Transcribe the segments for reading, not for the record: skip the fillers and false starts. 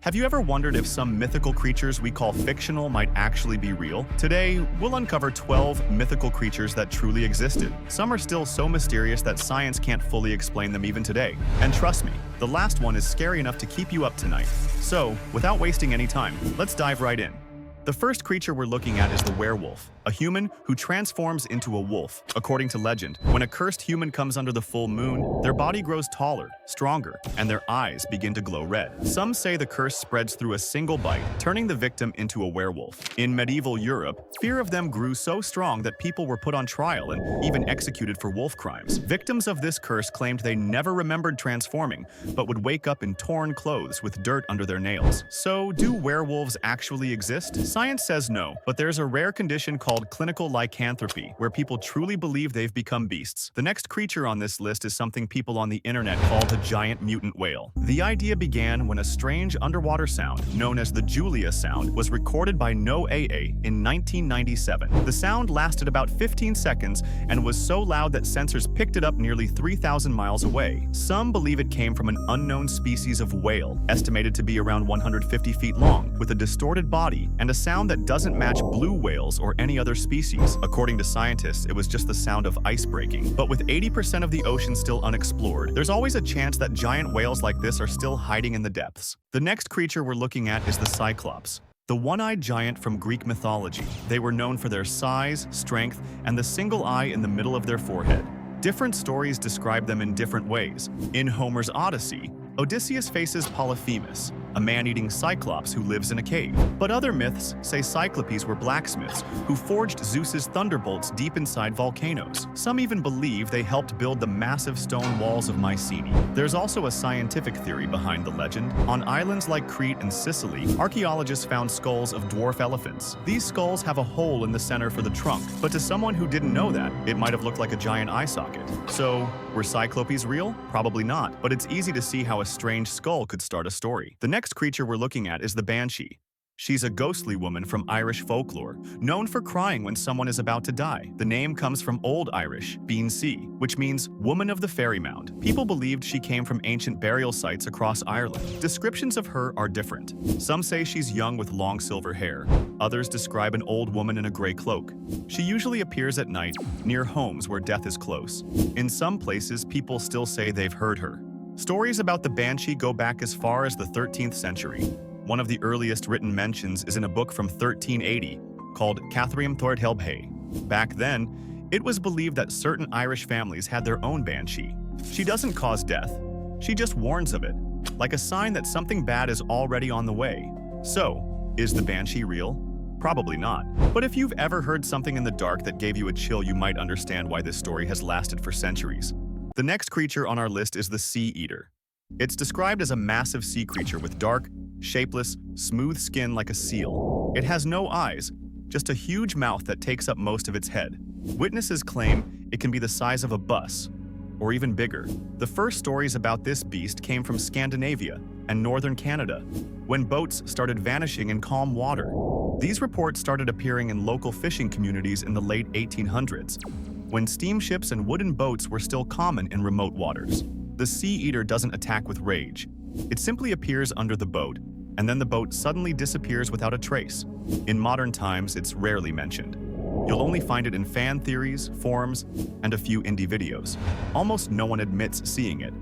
Have you ever wondered if some mythical creatures we call fictional might actually be real? Today, we'll uncover 12 mythical creatures that truly existed. Some are still so mysterious that science can't fully explain them even today. And trust me, the last one is scary enough to keep you up tonight. So, without wasting any time, let's dive right in. The first creature we're looking at is the werewolf, a human who transforms into a wolf. According to legend, when a cursed human comes under the full moon, their body grows taller, stronger, and their eyes begin to glow red. Some say the curse spreads through a single bite, turning the victim into a werewolf. In medieval Europe, fear of them grew so strong that people were put on trial and even executed for wolf crimes. Victims of this curse claimed they never remembered transforming, but would wake up in torn clothes with dirt under their nails. So, do werewolves actually exist? Science says no, but there's a rare condition called clinical lycanthropy, where people truly believe they've become beasts. The next creature on this list is something people on the internet call the giant mutant whale. The idea began when a strange underwater sound, known as the Julia sound, was recorded by NOAA in 1997. The sound lasted about 15 seconds and was so loud that sensors picked it up nearly 3,000 miles away. Some believe it came from an unknown species of whale, estimated to be around 150 feet long, with a distorted body and a sound that doesn't match blue whales or any other species. According to scientists, it was just the sound of ice breaking. But with 80% of the ocean still unexplored, there's always a chance that giant whales like this are still hiding in the depths. The next creature we're looking at is the Cyclops, the one-eyed giant from Greek mythology. They were known for their size, strength, and the single eye in the middle of their forehead. Different stories describe them in different ways. In Homer's Odyssey, Odysseus faces Polyphemus, a man-eating cyclops who lives in a cave. But other myths say cyclopes were blacksmiths who forged Zeus's thunderbolts deep inside volcanoes. Some even believe they helped build the massive stone walls of Mycenae. There's also a scientific theory behind the legend. On islands like Crete and Sicily, archaeologists found skulls of dwarf elephants. These skulls have a hole in the center for the trunk, but to someone who didn't know that, it might have looked like a giant eye socket. So, were cyclopes real? Probably not, but it's easy to see how a strange skull could start a story. The next creature we're looking at is the banshee. She's a ghostly woman from Irish folklore, known for crying when someone is about to die. The name comes from Old Irish, Bean C, which means woman of the fairy mound. People believed she came from ancient burial sites across Ireland. Descriptions of her are different. Some say she's young with long silver hair. Others describe an old woman in a gray cloak. She usually appears at night, near homes where death is close. In some places, people still say they've heard her. Stories about the banshee go back as far as the 13th century. One of the earliest written mentions is in a book from 1380 called Cathriam Thordhelbhe. Back then, it was believed that certain Irish families had their own banshee. She doesn't cause death, she just warns of it, like a sign that something bad is already on the way. So, is the banshee real? Probably not. But if you've ever heard something in the dark that gave you a chill, you might understand why this story has lasted for centuries. The next creature on our list is the sea eater. It's described as a massive sea creature with dark, shapeless, smooth skin like a seal. It has no eyes, just a huge mouth that takes up most of its head. Witnesses claim it can be the size of a bus, or even bigger. The first stories about this beast came from Scandinavia and northern Canada, when boats started vanishing in calm water. These reports started appearing in local fishing communities in the late 1800s, when steamships and wooden boats were still common in remote waters. The sea eater doesn't attack with rage. It simply appears under the boat, and then the boat suddenly disappears without a trace. In modern times, it's rarely mentioned. You'll only find it in fan theories, forums, and a few indie videos. Almost no one admits seeing it,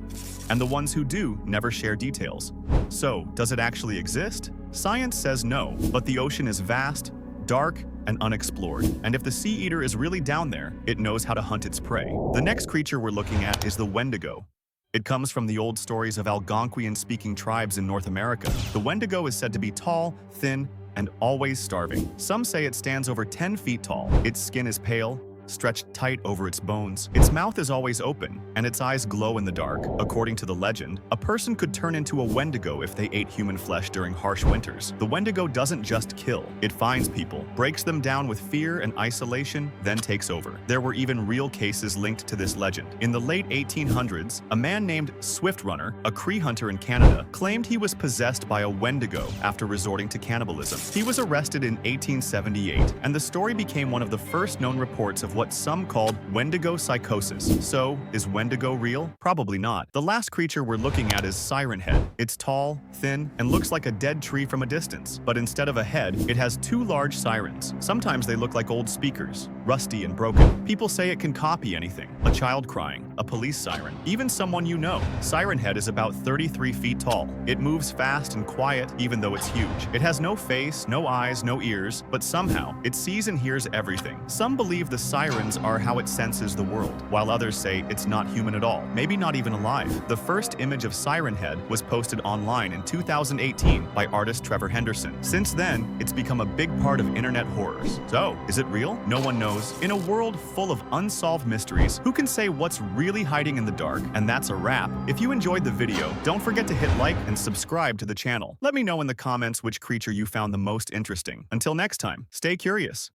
and the ones who do never share details. So, does it actually exist? Science says no, but the ocean is vast, dark, and unexplored. And if the sea eater is really down there, it knows how to hunt its prey. The next creature we're looking at is the Wendigo. It comes from the old stories of Algonquian-speaking tribes in North America. The Wendigo is said to be tall, thin, and always starving. Some say it stands over 10 feet tall. Its skin is pale, stretched tight over its bones. Its mouth is always open, and its eyes glow in the dark. According to the legend, a person could turn into a Wendigo if they ate human flesh during harsh winters. The Wendigo doesn't just kill, it finds people, breaks them down with fear and isolation, then takes over. There were even real cases linked to this legend. In the late 1800s, a man named Swift Runner, a Cree hunter in Canada, claimed he was possessed by a Wendigo after resorting to cannibalism. He was arrested in 1878, and the story became one of the first known reports of of what some called Wendigo psychosis. So, is Wendigo real? Probably not. The last creature we're looking at is Siren Head. It's tall, thin, and looks like a dead tree from a distance. But instead of a head, it has two large sirens. Sometimes they look like old speakers, rusty and broken. People say it can copy anything. A child crying, a police siren, even someone you know. Siren Head is about 33 feet tall. It moves fast and quiet even though it's huge. It has no face, no eyes, no ears, but somehow it sees and hears everything. Some believe the sirens are how it senses the world, while others say it's not human at all, maybe not even alive. The first image of Siren Head was posted online in 2018 by artist Trevor Henderson. Since then, it's become a big part of internet horrors. So, is it real? No one knows. In a world full of unsolved mysteries, who can say what's really hiding in the dark? And that's a wrap. If you enjoyed the video, don't forget to hit like and subscribe to the channel. Let me know in the comments which creature you found the most interesting. Until next time, stay curious.